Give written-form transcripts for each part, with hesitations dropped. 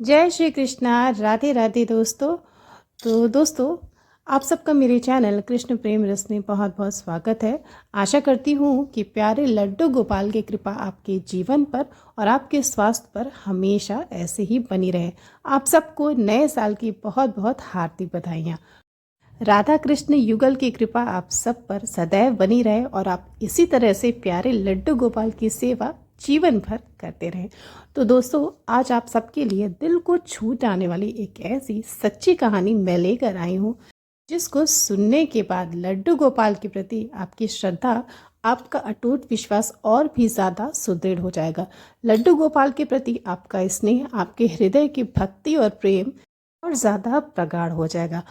जय श्री कृष्णा। राधे राधे दोस्तों। तो दोस्तों, आप सबका मेरे चैनल कृष्ण प्रेम रस में बहुत बहुत स्वागत है। आशा करती हूँ कि प्यारे लड्डू गोपाल की कृपा आपके जीवन पर और आपके स्वास्थ्य पर हमेशा ऐसे ही बनी रहे। आप सबको नए साल की बहुत बहुत हार्दिक बधाइयाँ। राधा कृष्ण युगल की कृपा आप सब पर सदैव बनी रहे और आप इसी तरह से प्यारे लड्डू गोपाल की सेवा जीवन भर करते रहें। तो दोस्तों, आज आप सबके लिए दिल को छू जाने वाली एक ऐसी सच्ची कहानी मैं लेकर आई हूँ जिसको सुनने के बाद लड्डू गोपाल के प्रति आपकी श्रद्धा, आपका अटूट विश्वास और भी ज़्यादा सुदृढ़ हो जाएगा। लड्डू गोपाल के प्रति आपका स्नेह, आपके हृदय की भक्ति और प्रेम और ज़्यादा प्रगाढ़ हो जाएगा।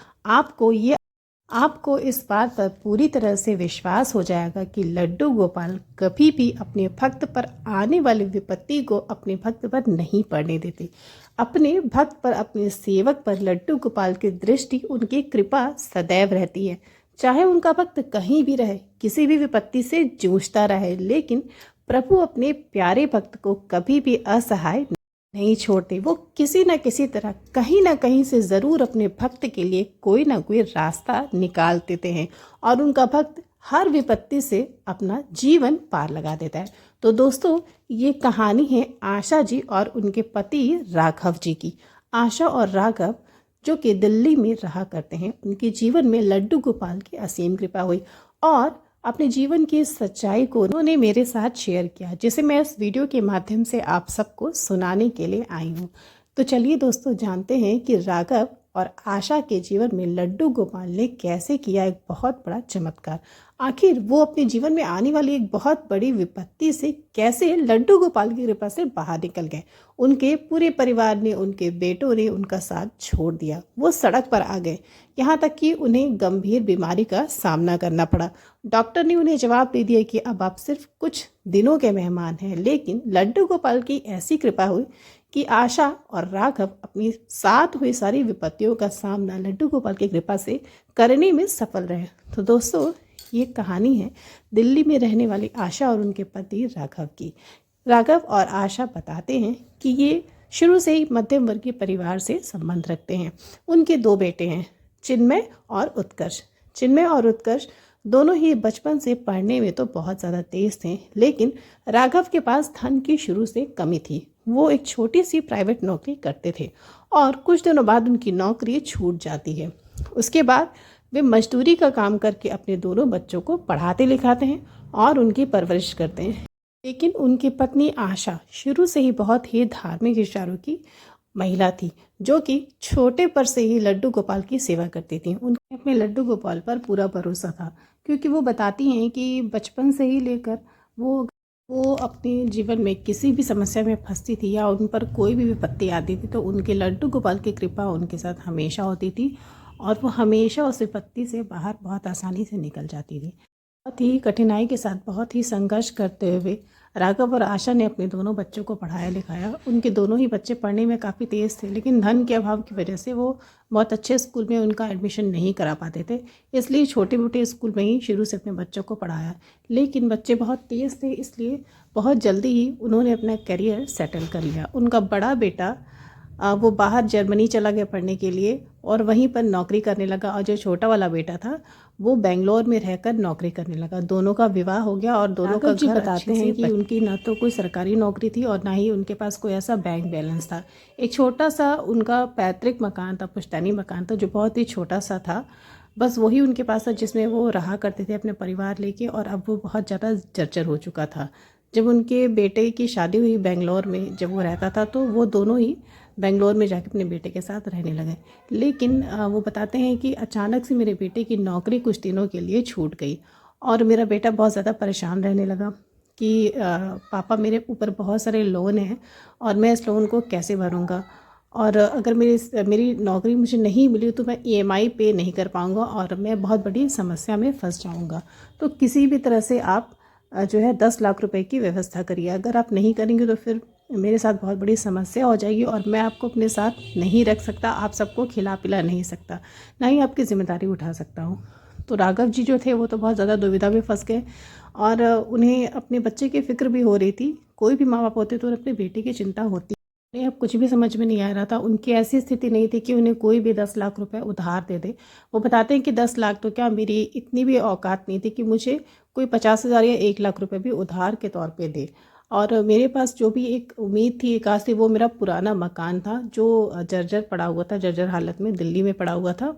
आपको इस बात पर पूरी तरह से विश्वास हो जाएगा कि लड्डू गोपाल कभी भी अपने भक्त पर आने वाली विपत्ति को अपने भक्त पर नहीं पड़ने देते। अपने भक्त पर, अपने सेवक पर लड्डू गोपाल की दृष्टि, उनकी कृपा सदैव रहती है। चाहे उनका भक्त कहीं भी रहे, किसी भी विपत्ति से जूझता रहे, लेकिन प्रभु अपने प्यारे भक्त को कभी भी असहाय नहीं छोड़ते। वो किसी न किसी तरह, कहीं ना कहीं से ज़रूर अपने भक्त के लिए कोई ना कोई रास्ता निकाल देते हैं और उनका भक्त हर विपत्ति से अपना जीवन पार लगा देता है। तो दोस्तों, ये कहानी है आशा जी और उनके पति राघव जी की। आशा और राघव जो कि दिल्ली में रहा करते हैं, उनके जीवन में लड्डू गोपाल की असीम कृपा हुई और अपने जीवन की सच्चाई को उन्होंने मेरे साथ शेयर किया, जिसे मैं इस वीडियो के माध्यम से आप सबको सुनाने के लिए आई हूँ। तो चलिए दोस्तों, जानते हैं कि राघव और आशा के जीवन में लड्डू गोपाल ने कैसे किया एक बहुत बड़ा चमत्कार। आखिर वो अपने जीवन में आने वाली एक बहुत बड़ी विपत्ति से कैसे लड्डू गोपाल की कृपा से बाहर निकल गए। उनके पूरे परिवार ने, उनके बेटों ने उनका साथ छोड़ दिया, वो सड़क पर आ गए, यहाँ तक कि उन्हें गंभीर बीमारी का सामना करना पड़ा। डॉक्टर ने उन्हें जवाब दे दिया कि अब आप सिर्फ कुछ दिनों के मेहमान हैं। लेकिन लड्डू गोपाल की ऐसी कृपा हुई कि आशा और राघव अपनी साथ हुई सारी विपत्तियों का सामना लड्डू गोपाल की कृपा से करने में सफल रहे। तो दोस्तों, ये कहानी है दिल्ली में रहने वाली आशा और उनके पति राघव की। राघव और आशा बताते हैं कि ये शुरू से ही मध्यम वर्गीय परिवार से संबंध रखते हैं। उनके दो बेटे हैं, चिन्मय और उत्कर्ष। चिन्मय और उत्कर्ष दोनों ही बचपन से पढ़ने में तो बहुत ज़्यादा तेज थे, लेकिन राघव के पास धन की शुरू से कमी थी। वो एक छोटी सी प्राइवेट नौकरी करते थे और कुछ दिनों बाद उनकी नौकरी छूट जाती है। उसके बाद वे मजदूरी का काम करके अपने दोनों बच्चों को पढ़ाते लिखाते हैं और उनकी परवरिश करते हैं। लेकिन उनकी पत्नी आशा शुरू से ही बहुत ही धार्मिक विचारों की महिला थी, जो कि छोटे पर से ही लड्डू गोपाल की सेवा करती थी। उनके अपने लड्डू गोपाल पर पूरा भरोसा था, क्योंकि वो बताती हैं कि बचपन से ही लेकर वो अपने जीवन में किसी भी समस्या में फंसती थी या उन पर कोई भी विपत्ति आती थी तो उनके लड्डू गोपाल की कृपा उनके साथ हमेशा होती थी और वो हमेशा उस विपत्ति से बाहर बहुत आसानी से निकल जाती थी। बहुत ही कठिनाई के साथ, बहुत ही संघर्ष करते हुए राघव और आशा ने अपने दोनों बच्चों को पढ़ाया लिखाया। उनके दोनों ही बच्चे पढ़ने में काफ़ी तेज़ थे, लेकिन धन के अभाव की वजह से वो बहुत अच्छे स्कूल में उनका एडमिशन नहीं करा पाते थे। इसलिए छोटे मोटे स्कूल में ही शुरू से अपने बच्चों को पढ़ाया। लेकिन बच्चे बहुत तेज़ थे, इसलिए बहुत जल्दी ही उन्होंने अपना करियर सेटल कर लिया। उनका बड़ा बेटा वो बाहर जर्मनी चला गया पढ़ने के लिए और वहीं पर नौकरी करने लगा, और जो छोटा वाला बेटा था वो बेंगलोर में रहकर नौकरी करने लगा। दोनों का विवाह हो गया और दोनों का घर बताते हैं कि उनकी ना तो कोई सरकारी नौकरी थी और ना ही उनके पास कोई ऐसा बैंक बैलेंस था। एक छोटा सा उनका पैतृक मकान था, पुश्तैनी मकान था, जो बहुत ही छोटा सा था। बस वही उनके पास था जिसमें वो रहा करते थे अपने परिवार लेके, और अब वो बहुत ज़्यादा जर्जर हो चुका था। जब उनके बेटे की शादी हुई बेंगलोर में, जब वो रहता था, तो वो दोनों ही बेंगलोर में जाके अपने बेटे के साथ रहने लगे। लेकिन वो बताते हैं कि अचानक से मेरे बेटे की नौकरी कुछ दिनों के लिए छूट गई और मेरा बेटा बहुत ज़्यादा परेशान रहने लगा कि पापा, मेरे ऊपर बहुत सारे लोन हैं और मैं इस लोन को कैसे भरूँगा, और अगर मेरी नौकरी मुझे नहीं मिली तो मैं ईएमआई पे नहीं कर पाऊँगा और मैं बहुत बड़ी समस्या में फंस जाऊँगा। तो किसी भी तरह से आप जो है 10 लाख रुपए की व्यवस्था करिए। अगर आप नहीं करेंगे तो फिर मेरे साथ बहुत बड़ी समस्या हो जाएगी और मैं आपको अपने साथ नहीं रख सकता, आप सबको खिला पिला नहीं सकता, ना ही आपकी जिम्मेदारी उठा सकता हूँ। तो राघव जी जो थे वो तो बहुत ज़्यादा दुविधा में फंस गए और उन्हें अपने बच्चे की फ़िक्र भी हो रही थी। कोई भी माँ बाप होते तो अपने बेटे की चिंता होती। नहीं, अब कुछ भी समझ में नहीं आ रहा था। उनकी ऐसी स्थिति नहीं थी कि उन्हें कोई भी 10 लाख रुपए उधार दे दे। वो बताते हैं कि 10 लाख तो क्या, मेरी इतनी भी औकात नहीं थी कि मुझे कोई 50,000 या 1 लाख रुपए भी उधार के तौर पे दे। और मेरे पास जो भी एक उम्मीद थी, एक आस थी, वो मेरा पुराना मकान था जो जर्जर पड़ा हुआ था, जर्जर हालत में दिल्ली में पड़ा हुआ था,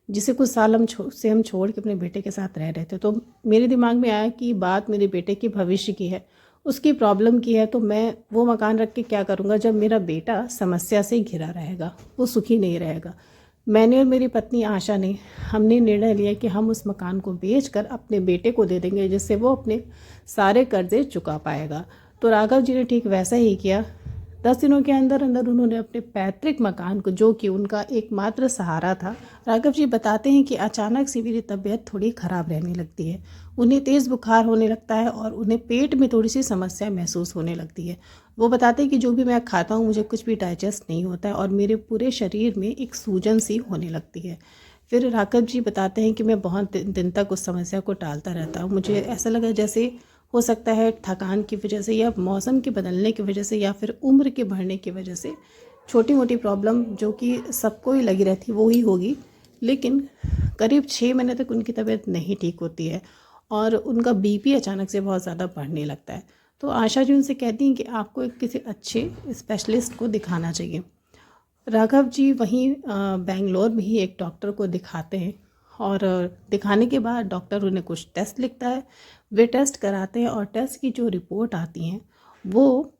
जिसे कुछ साल हम छोड़ के अपने बेटे के साथ रह रहे थे। तो मेरे दिमाग में आया कि बात मेरे बेटे के भविष्य की है, उसकी प्रॉब्लम की है, तो मैं वो मकान रख के क्या करूँगा जब मेरा बेटा समस्या से घिरा रहेगा, वो सुखी नहीं रहेगा। मैंने और मेरी पत्नी आशा ने हमने निर्णय लिया कि हम उस मकान को बेचकर अपने बेटे को दे देंगे, जिससे वो अपने सारे कर्जे चुका पाएगा। तो राघव जी ने ठीक वैसा ही किया। 10 दिनों के अंदर अंदर उन्होंने अपने पैतृक मकान को, जो कि उनका एकमात्र सहारा था। राघव जी बताते हैं कि अचानक से मेरी तबीयत थोड़ी ख़राब रहने लगती है, उन्हें तेज़ बुखार होने लगता है और उन्हें पेट में थोड़ी सी समस्या महसूस होने लगती है। वो बताते हैं कि जो भी मैं खाता हूँ मुझे कुछ भी डाइजेस्ट नहीं होता है और मेरे पूरे शरीर में एक सूजन सी होने लगती है। फिर राघव जी बताते हैं कि मैं बहुत दिन तक उस समस्या को टालता रहता हूँ। मुझे ऐसा लगा जैसे हो सकता है थकान की वजह से या मौसम के बदलने की वजह से या फिर उम्र के बढ़ने की वजह से छोटी मोटी प्रॉब्लम जो कि सबको ही लगी रहती वो ही होगी, लेकिन करीब 6 महीने तक उनकी तबीयत नहीं ठीक होती है और उनका बीपी अचानक से बहुत ज़्यादा बढ़ने लगता है। तो आशा जी उनसे कहती हैं कि आपको किसी अच्छे स्पेशलिस्ट को दिखाना चाहिए। राघव जी वहीं बेंगलोर में ही एक डॉक्टर को दिखाते हैं और दिखाने के बाद डॉक्टर उन्हें कुछ टेस्ट लिखता है। वे टेस्ट कराते हैं और टेस्ट की जो रिपोर्ट आती हैं वो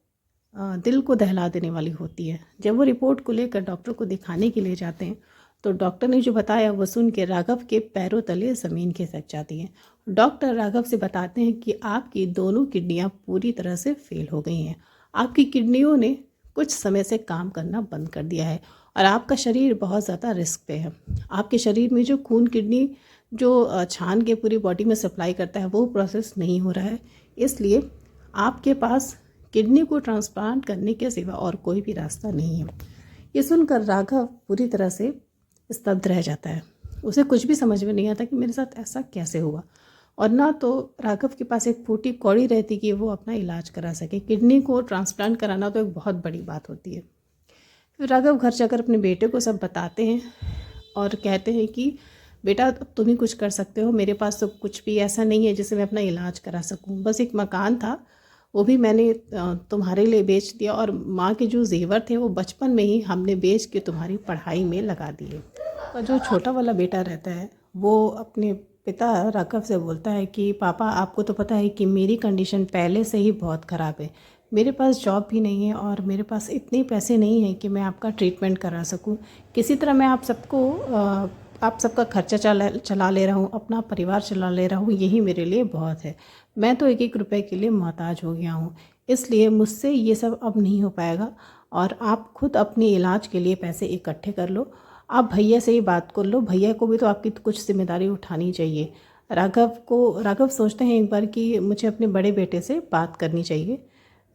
दिल को दहला देने वाली होती है। जब वो रिपोर्ट को लेकर डॉक्टर को दिखाने के लिए जाते हैं तो डॉक्टर ने जो बताया वो सुन के राघव के पैरों तले ज़मीन खिसक जाती है। डॉक्टर राघव से बताते हैं कि आपकी दोनों किडनियाँ पूरी तरह से फेल हो गई हैं। आपकी किडनियों ने कुछ समय से काम करना बंद कर दिया है और आपका शरीर बहुत ज़्यादा रिस्क पे है। आपके शरीर में जो खून किडनी जो छान के पूरी बॉडी में सप्लाई करता है वो प्रोसेस नहीं हो रहा है, इसलिए आपके पास किडनी को ट्रांसप्लांट करने के सिवा और कोई भी रास्ता नहीं है। ये सुनकर राघव पूरी तरह से स्तब्ध रह जाता है। उसे कुछ भी समझ में नहीं आता कि मेरे साथ ऐसा कैसे हुआ, और ना तो राघव के पास एक फूटी कौड़ी रहती कि वो अपना इलाज करा सके। किडनी को ट्रांसप्लांट कराना तो एक बहुत बड़ी बात होती है। फिर राघव घर जाकर अपने बेटे को सब बताते हैं और कहते हैं कि बेटा तुम ही कुछ कर सकते हो, मेरे पास तो कुछ भी ऐसा नहीं है जिससे मैं अपना इलाज करा सकूं। बस एक मकान था, वो भी मैंने तुम्हारे लिए बेच दिया और माँ के जो जेवर थे वो बचपन में ही हमने बेच के तुम्हारी पढ़ाई में लगा दिए। और जो छोटा वाला बेटा रहता है वो अपने पिता राघव से बोलता है कि पापा आपको तो पता है कि मेरी कंडीशन पहले से ही बहुत ख़राब है, मेरे पास जॉब भी नहीं है और मेरे पास इतने पैसे नहीं हैं कि मैं आपका ट्रीटमेंट करा सकूं। किसी तरह मैं आप सबका खर्चा चला ले रहा हूँ, अपना परिवार चला ले रहा हूँ, यही मेरे लिए बहुत है। मैं तो एक एक रुपए के लिए मोहताज हो गया हूँ, इसलिए मुझसे ये सब अब नहीं हो पाएगा और आप खुद अपने इलाज के लिए पैसे इकट्ठे कर लो। आप भैया से ही बात कर लो, भैया को भी तो आपकी कुछ जिम्मेदारी उठानी चाहिए। राघव सोचते हैं एक बार कि मुझे अपने बड़े बेटे से बात करनी चाहिए,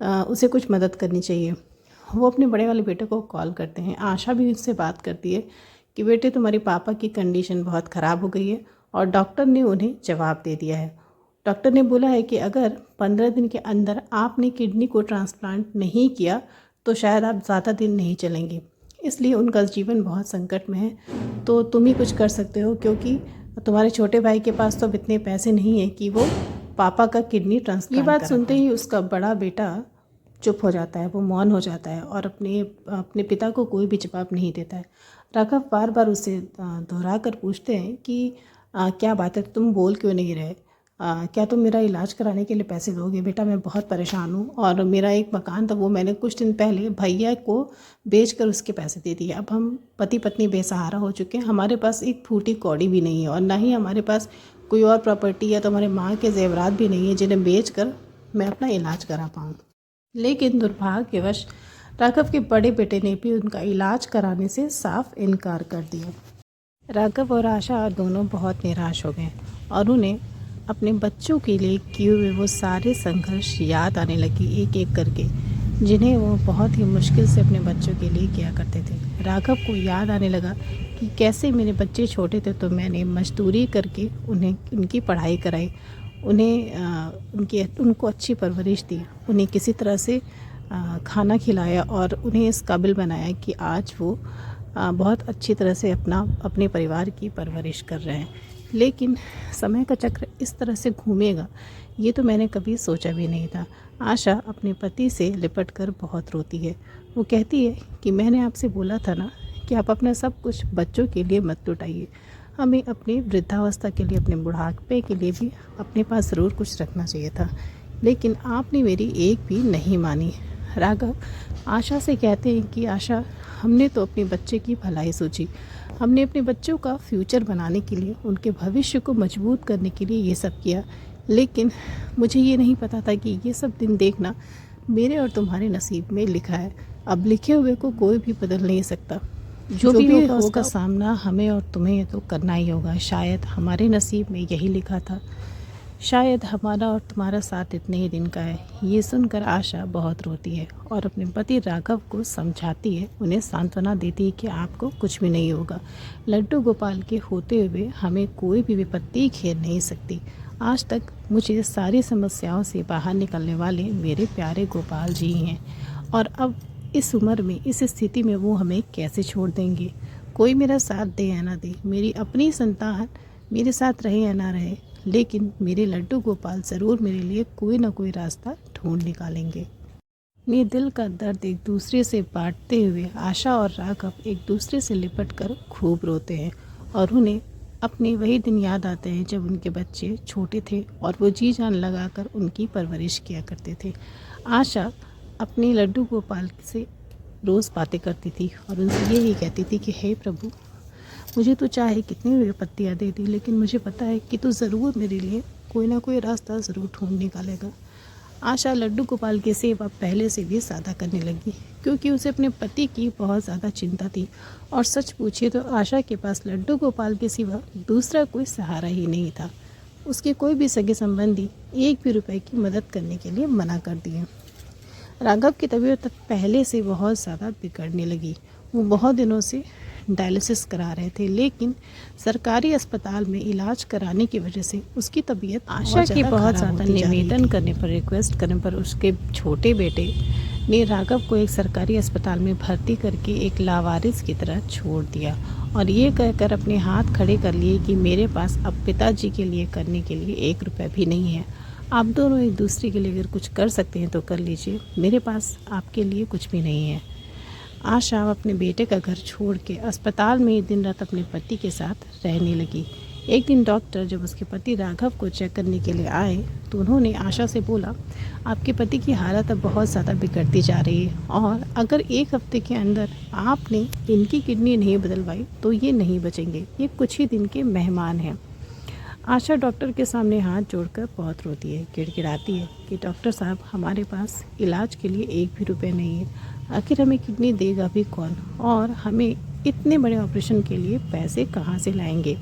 उसे कुछ मदद करनी चाहिए। वो अपने बड़े वाले बेटे को कॉल करते हैं। आशा भी उससे बात करती है कि बेटे तुम्हारे पापा की कंडीशन बहुत ख़राब हो गई है और डॉक्टर ने उन्हें जवाब दे दिया है। डॉक्टर ने बोला है कि अगर 15 दिन के अंदर आपने किडनी को ट्रांसप्लांट नहीं किया तो शायद आप ज़्यादा दिन नहीं चलेंगे, इसलिए उनका जीवन बहुत संकट में है। तो तुम ही कुछ कर सकते हो, क्योंकि तुम्हारे छोटे भाई के पास तो अब इतने पैसे नहीं हैं कि वो पापा का किडनी ट्रांसप्लांट। ये बात सुनते ही उसका बड़ा बेटा चुप हो जाता है, वो मौन हो जाता है और अपने पिता को कोई भी जवाब नहीं देता है। राघव बार बार उसे दोहरा कर पूछते हैं कि क्या बात है, तुम बोल क्यों नहीं रहे? क्या तुम मेरा इलाज कराने के लिए पैसे दोगे? बेटा मैं बहुत परेशान हूँ और मेरा एक मकान था वो मैंने कुछ दिन पहले भैया को बेचकर उसके पैसे दे दिए। अब हम पति पत्नी बेसहारा हो चुके हैं, हमारे पास एक फूटी कौड़ी भी नहीं है और ना ही हमारे पास कोई और प्रॉपर्टी या तो हमारे माँ के जेवरात भी नहीं है जिन्हें बेच कर मैं अपना इलाज करा पाऊँ। लेकिन दुर्भाग्यवश राघव के बड़े बेटे ने भी उनका इलाज कराने से साफ इनकार कर दिया। राघव और आशा दोनों बहुत निराश हो गए और उन्हें अपने बच्चों के लिए किए हुए वो सारे संघर्ष याद आने लगी एक एक करके, जिन्हें वो बहुत ही मुश्किल से अपने बच्चों के लिए किया करते थे। राघव को याद आने लगा कि कैसे मेरे बच्चे छोटे थे तो मैंने मजदूरी करके उन्हें उनकी पढ़ाई कराई, उनको अच्छी परवरिश दी, उन्हें किसी तरह से खाना खिलाया और उन्हें इस काबिल बनाया कि आज वो बहुत अच्छी तरह से अपने परिवार की परवरिश कर रहे हैं। लेकिन समय का चक्र इस तरह से घूमेगा ये तो मैंने कभी सोचा भी नहीं था। आशा अपने पति से लिपट कर बहुत रोती है। वो कहती है कि मैंने आपसे बोला था ना कि आप अपना सब कुछ बच्चों के लिए मत लुटाइए, हमें अपनी वृद्धावस्था के लिए, अपने बुढ़ापे के लिए भी अपने पास ज़रूर कुछ रखना चाहिए था, लेकिन आपने मेरी एक भी नहीं मानी। राघव आशा से कहते हैं कि आशा, हमने तो अपने बच्चे की भलाई सोची, हमने अपने बच्चों का फ्यूचर बनाने के लिए, उनके भविष्य को मजबूत करने के लिए ये सब किया, लेकिन मुझे ये नहीं पता था कि ये सब दिन देखना मेरे और तुम्हारे नसीब में लिखा है। अब लिखे हुए को कोई भी बदल नहीं सकता। जो भी होगा उसका सामना हमें और तुम्हें तो करना ही होगा। शायद हमारे नसीब में यही लिखा था, शायद हमारा और तुम्हारा साथ इतने ही दिन का है। ये सुनकर आशा बहुत रोती है और अपने पति राघव को समझाती है, उन्हें सांत्वना देती है कि आपको कुछ भी नहीं होगा। लड्डू गोपाल के होते हुए हमें कोई भी विपत्ति घेर नहीं सकती। आज तक मुझे सारी समस्याओं से बाहर निकलने वाले मेरे प्यारे गोपाल जी हैं, और अब इस उम्र में, इस स्थिति में वो हमें कैसे छोड़ देंगे। कोई मेरा साथ दे या ना दे, मेरी अपनी संतान मेरे साथ रहे या ना रहे, लेकिन मेरे लड्डू गोपाल ज़रूर मेरे लिए कोई ना कोई रास्ता ढूंढ निकालेंगे। मेरे दिल का दर्द एक दूसरे से बांटते हुए आशा और राघव एक दूसरे से लिपट कर खूब रोते हैं, और उन्हें अपने वही दिन याद आते हैं जब उनके बच्चे छोटे थे और वो जी जान लगाकर उनकी परवरिश किया करते थे। आशा अपने लड्डू गोपाल से रोज़ बातें करती थी और उनसे यही कहती थी कि हे प्रभु, मुझे तो चाहे कितनी भी विपत्तियाँ दे दी, लेकिन मुझे पता है कि तू ज़रूर मेरे लिए कोई ना कोई रास्ता ज़रूर ढूंढ निकालेगा। आशा लड्डू गोपाल की सेवा पहले से भी ज़्यादा करने लगी, क्योंकि उसे अपने पति की बहुत ज़्यादा चिंता थी। और सच पूछिए तो आशा के पास लड्डू गोपाल के सिवा दूसरा कोई सहारा ही नहीं था। उसके कोई भी सगे संबंधी एक भी रुपए की मदद करने के लिए मना कर दिए। राघव की तबीयत पहले से बहुत ज़्यादा बिगड़ने लगी। वो बहुत दिनों से डायलिसिस करा रहे थे, लेकिन सरकारी अस्पताल में इलाज कराने की वजह से उसकी तबीयत आशा की बहुत ज़्यादा निवेदन करने पर, रिक्वेस्ट करने पर उसके छोटे बेटे ने राघव को एक सरकारी अस्पताल में भर्ती करके एक लावारिस की तरह छोड़ दिया, और ये कहकर अपने हाथ खड़े कर लिए कि मेरे पास अब पिताजी के लिए करने के लिए एक रुपये भी नहीं है। आप दोनों एक दूसरे के लिए अगर कुछ कर सकते हैं तो कर लीजिए, मेरे पास आपके लिए कुछ भी नहीं है। आशा अपने बेटे का घर छोड़ के अस्पताल में दिन रात अपने पति के साथ रहने लगी। एक दिन डॉक्टर जब उसके पति राघव को चेक करने के लिए आए तो उन्होंने आशा से बोला, आपके पति की हालत अब बहुत ज़्यादा बिगड़ती जा रही है, और अगर एक हफ्ते के अंदर आपने इनकी किडनी नहीं बदलवाई तो ये नहीं बचेंगे, ये कुछ ही दिन के मेहमान हैं। आशा डॉक्टर के सामने हाथ जोड़कर बहुत रोती है, गिड़गिड़ाती है कि डॉक्टर साहब, हमारे पास इलाज के लिए एक भी रुपए नहीं है, आखिर हमें किडनी देगा भी कौन, और हमें इतने बड़े ऑपरेशन के लिए पैसे कहाँ से लाएंगे।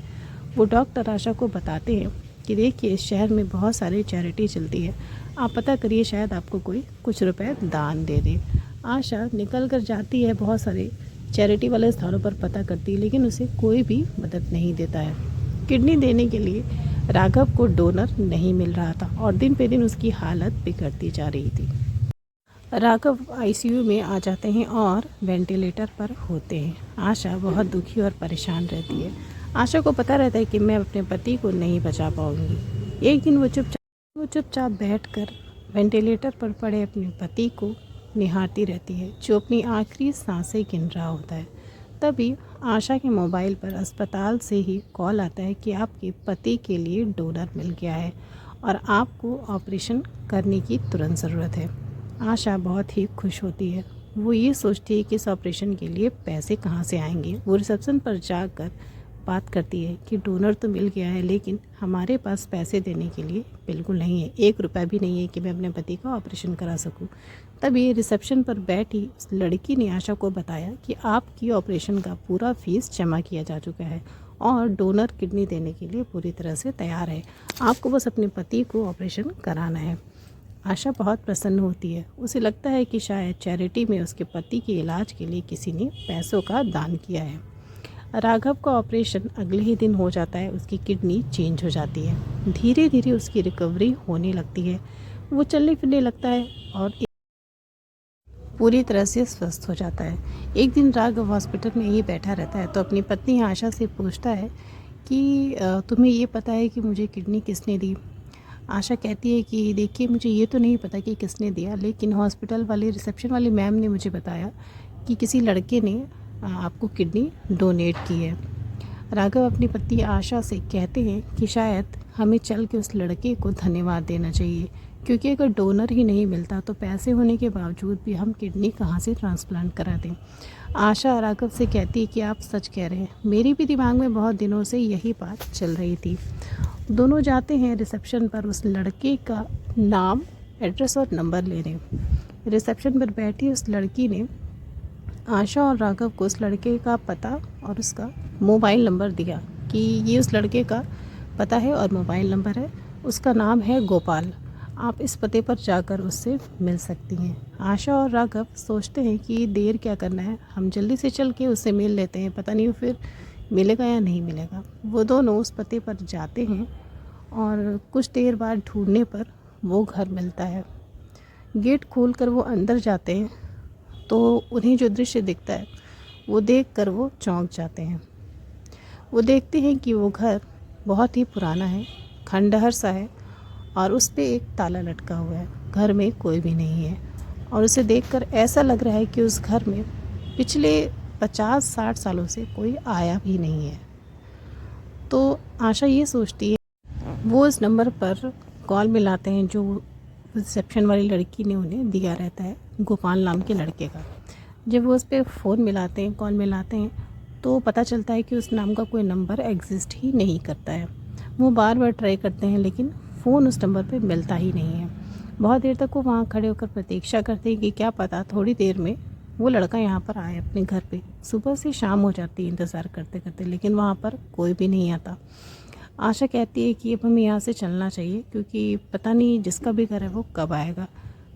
वो डॉक्टर आशा को बताते हैं कि देखिए, इस शहर में बहुत सारी चैरिटी चलती है, आप पता करिए, शायद आपको कोई कुछ रुपए दान दे दे। आशा निकल कर जाती है, बहुत सारे चैरिटी वाले स्थानों पर पता करती है, लेकिन उसे कोई भी मदद नहीं देता है। किडनी देने के लिए राघव को डोनर नहीं मिल रहा था और दिन पे दिन उसकी हालत बिगड़ती जा रही थी। राघव आईसीयू में आ जाते हैं और वेंटिलेटर पर होते हैं। आशा बहुत दुखी और परेशान रहती है। आशा को पता रहता है कि मैं अपने पति को नहीं बचा पाऊंगी। एक दिन वो चुपचाप बैठकर वेंटिलेटर पर पड़े अपने पति को निहारती रहती है, जो अपनी आखिरी सांसें गिन रहा होता है। तभी आशा के मोबाइल पर अस्पताल से ही कॉल आता है कि आपके पति के लिए डोनर मिल गया है और आपको ऑपरेशन करने की तुरंत ज़रूरत है। आशा बहुत ही खुश होती है। वो ये सोचती है कि इस ऑपरेशन के लिए पैसे कहाँ से आएंगे। वो रिसेप्शन पर जाकर बात करती है कि डोनर तो मिल गया है, लेकिन हमारे पास पैसे देने के लिए बिल्कुल नहीं है, एक रुपया भी नहीं है कि मैं अपने पति का ऑपरेशन करा सकूं। तभी रिसेप्शन पर बैठी उस लड़की ने आशा को बताया कि आपकी ऑपरेशन का पूरा फीस जमा किया जा चुका है और डोनर किडनी देने के लिए पूरी तरह से तैयार है, आपको बस अपने पति को ऑपरेशन कराना है। आशा बहुत प्रसन्न होती है। उसे लगता है कि शायद चैरिटी में उसके पति के इलाज के लिए किसी ने पैसों का दान किया है। राघव का ऑपरेशन अगले ही दिन हो जाता है। उसकी किडनी चेंज हो जाती है। धीरे धीरे उसकी रिकवरी होने लगती है। वो चलने फिरने लगता है और पूरी तरह से स्वस्थ हो जाता है। एक दिन राघव हॉस्पिटल में ही बैठा रहता है तो अपनी पत्नी आशा से पूछता है कि तुम्हें ये पता है कि मुझे किडनी किसने दी? आशा कहती है कि देखिए, मुझे ये तो नहीं पता कि किसने दिया, लेकिन हॉस्पिटल वाली रिसेप्शन वाली मैम ने मुझे बताया कि किसी लड़के ने आपको किडनी डोनेट की है। राघव अपनी पत्नी आशा से कहते हैं कि शायद हमें चल के उस लड़के को धन्यवाद देना चाहिए, क्योंकि अगर डोनर ही नहीं मिलता तो पैसे होने के बावजूद भी हम किडनी कहाँ से ट्रांसप्लांट करा दें। आशा राघव से कहती है कि आप सच कह रहे हैं, मेरी भी दिमाग में बहुत दिनों से यही बात चल रही थी। दोनों जाते हैं रिसेप्शन पर उस लड़के का नाम, एड्रेस और नंबर लेने। रिसेप्शन पर बैठी उस लड़की ने आशा और राघव को उस लड़के का पता और उसका मोबाइल नंबर दिया कि ये उस लड़के का पता है और मोबाइल नंबर है। उसका नाम है गोपाल, आप इस पते पर जाकर उससे मिल सकती हैं। आशा और राघव सोचते हैं कि देर क्या करना है, हम जल्दी से चल के उससे मिल लेते हैं, पता नहीं फिर मिलेगा या नहीं मिलेगा। वो दोनों उस पते पर जाते हैं और कुछ देर बाद ढूंढने पर वो घर मिलता है। गेट खोलकर वो अंदर जाते हैं तो उन्हें जो दृश्य दिखता है वो देखकर वो चौंक जाते हैं। वो देखते हैं कि वो घर बहुत ही पुराना है, खंडहर सा है और उस पे एक ताला लटका हुआ है। घर में कोई भी नहीं है और उसे देखकर ऐसा लग रहा है कि उस घर में पिछले 50-60 सालों से कोई आया भी नहीं है। तो आशा ये सोचती है, वो उस नंबर पर कॉल मिलाते हैं जो रिसेप्शन वाली लड़की ने उन्हें दिया रहता है, गोपाल नाम के लड़के का। जब वो उस पर फ़ोन मिलाते हैं, कॉल मिलाते हैं, तो पता चलता है कि उस नाम का कोई नंबर एग्जिस्ट ही नहीं करता है। वो बार बार ट्राई करते हैं लेकिन फ़ोन उस नंबर पे मिलता ही नहीं है। बहुत देर तक वो वहाँ खड़े होकर प्रतीक्षा करते हैं कि क्या पता थोड़ी देर में वो लड़का यहाँ पर आए अपने घर पे। सुबह से शाम हो जाती है इंतज़ार करते करते, लेकिन वहाँ पर कोई भी नहीं आता। आशा कहती है कि अब हमें यहाँ से चलना चाहिए, क्योंकि पता नहीं जिसका भी घर है वो कब आएगा।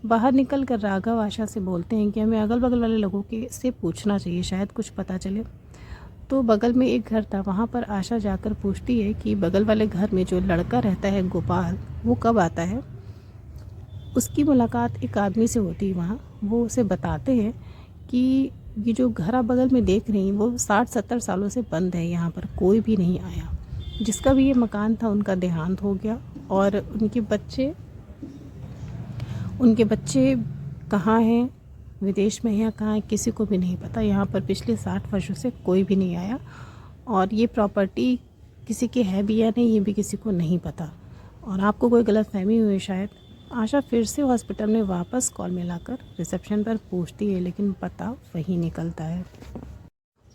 बाहर निकल कर राघव आशा से बोलते हैं कि हमें अगल बगल वाले लोगों के से पूछना चाहिए, शायद कुछ पता चले। तो बगल में एक घर था, वहाँ पर आशा जाकर पूछती है कि बगल वाले घर में जो लड़का रहता है गोपाल, वो कब आता है। उसकी मुलाकात एक आदमी से होती है वहाँ। वो उसे बताते हैं कि ये जो घर आप बगल में देख रही हैं वो 60-70 सालों से बंद है, यहाँ पर कोई भी नहीं आया। जिसका भी ये मकान था उनका देहांत हो गया और उनके बच्चे कहाँ हैं, विदेश में या कहाँ, किसी को भी नहीं पता। यहाँ पर पिछले 60 वर्षों से कोई भी नहीं आया और ये प्रॉपर्टी किसी की है भी या नहीं ये भी किसी को नहीं पता। और आपको कोई गलतफहमी हुई शायद। आशा फिर से हॉस्पिटल में वापस कॉल मिलाकर रिसेप्शन पर पूछती है, लेकिन पता वही निकलता है।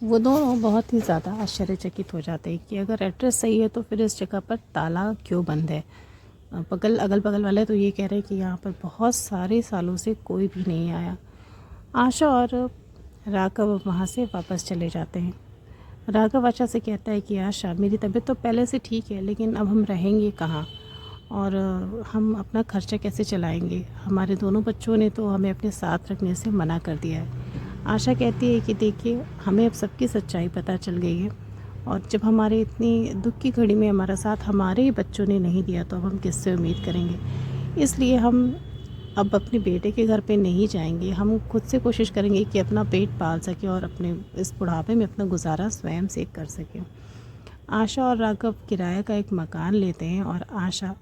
वो दोनों बहुत ही ज़्यादा आश्चर्यचकित हो जाते हैं कि अगर एड्रेस सही है तो फिर इस जगह पर ताला क्यों बंद है। अगल बगल वाले तो ये कह रहे हैं कि यहाँ पर बहुत सारे सालों से कोई भी नहीं आया। आशा और राघव वहाँ से वापस चले जाते हैं। राघव आशा से कहता है कि आशा, मेरी तबीयत तो पहले से ठीक है, लेकिन अब हम रहेंगे कहाँ और हम अपना खर्चा कैसे चलाएंगे। हमारे दोनों बच्चों ने तो हमें अपने साथ रखने से मना कर दिया है। आशा कहती है कि देखिए, हमें अब सबकी सच्चाई पता चल गई है और जब हमारे इतनी दुख की घड़ी में हमारा साथ हमारे ही बच्चों ने नहीं दिया तो अब हम किससे उम्मीद करेंगे। इसलिए हम अब अपने बेटे के घर पे नहीं जाएंगे। हम खुद से कोशिश करेंगे कि अपना पेट पाल सकें और अपने इस बुढ़ापे में अपना गुजारा स्वयं से कर सकें। आशा और राघव किराए का एक मकान लेते हैं और आशा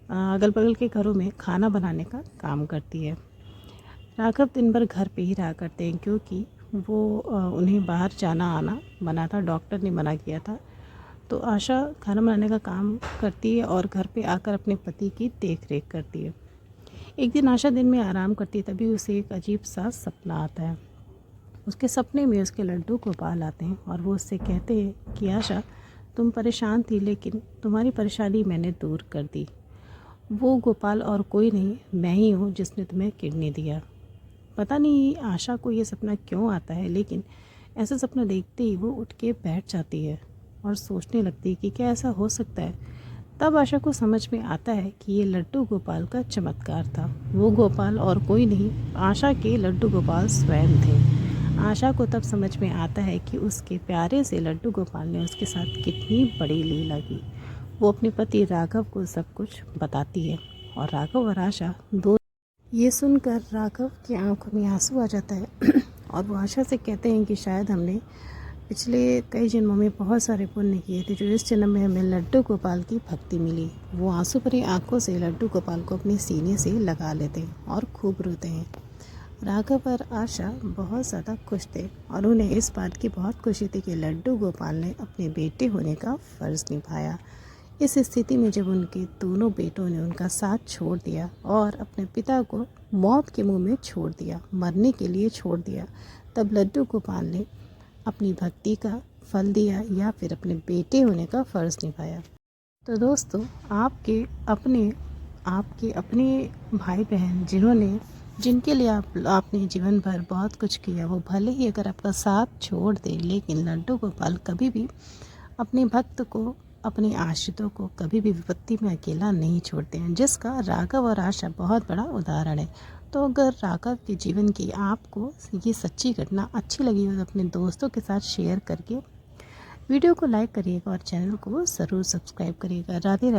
अगल बगल के घरों में खाना बनाने का काम करती है। राघव दिन भर घर पे ही रहा करते हैं, क्योंकि वो उन्हें बाहर जाना आना मना था, डॉक्टर ने मना किया था। तो आशा खाना बनाने का काम करती है और घर पे आकर अपने पति की देख रेख करती है। एक दिन आशा दिन में आराम करती है, तभी उसे एक अजीब सा सपना आता है। उसके सपने में उसके लड्डू गोपाल आते हैं और वो उससे कहते हैं कि आशा, तुम परेशान थी लेकिन तुम्हारी परेशानी मैंने दूर कर दी। वो गोपाल और कोई नहीं, मैं ही हूँ जिसने तुम्हें किडनी दिया। पता नहीं आशा को ये सपना क्यों आता है, लेकिन ऐसा सपना देखते ही वो उठ के बैठ जाती है और सोचने लगती है कि क्या ऐसा हो सकता है। तब आशा को समझ में आता है कि ये लड्डू गोपाल का चमत्कार था। वो गोपाल और कोई नहीं, आशा के लड्डू गोपाल स्वयं थे। आशा को तब समझ में आता है कि उसके प्यारे से लड्डू गोपाल ने उसके साथ कितनी बड़ी लीला की। वो अपने पति राघव को सब कुछ बताती है और राघव और आशा ये सुनकर राघव की आंखों में आंसू आ जाता है और वो आशा से कहते हैं कि शायद हमने पिछले कई जन्मों में बहुत सारे पुण्य किए थे, जो इस जन्म में हमें लड्डू गोपाल की भक्ति मिली। वो आंसू भरी आंखों से लड्डू गोपाल को अपने सीने से लगा लेते हैं और खूब रोते हैं। राघव और आशा बहुत ज़्यादा खुश थे और उन्हें इस बात की बहुत खुशी थी कि लड्डू गोपाल ने अपने बेटे होने का फ़र्ज़ निभाया। इस स्थिति में जब उनके दोनों बेटों ने उनका साथ छोड़ दिया और अपने पिता को मौत के मुंह में छोड़ दिया, मरने के लिए छोड़ दिया, तब लड्डू गोपाल ने अपनी भक्ति का फल दिया या फिर अपने बेटे होने का फ़र्ज़ निभाया। तो दोस्तों, आपके अपने भाई बहन जिनके लिए आपने जीवन भर बहुत कुछ किया, वो भले ही अगर आपका साथ छोड़ दे, लेकिन लड्डू गोपाल कभी भी अपने भक्त को, अपने आश्रितों को कभी भी विपत्ति में अकेला नहीं छोड़ते हैं, जिसका राघव और आशा बहुत बड़ा उदाहरण है। तो अगर राघव के जीवन की आपको ये सच्ची घटना अच्छी लगी हो तो अपने दोस्तों के साथ शेयर करके वीडियो को लाइक करिएगा और चैनल को ज़रूर सब्सक्राइब करिएगा। राधे राधे।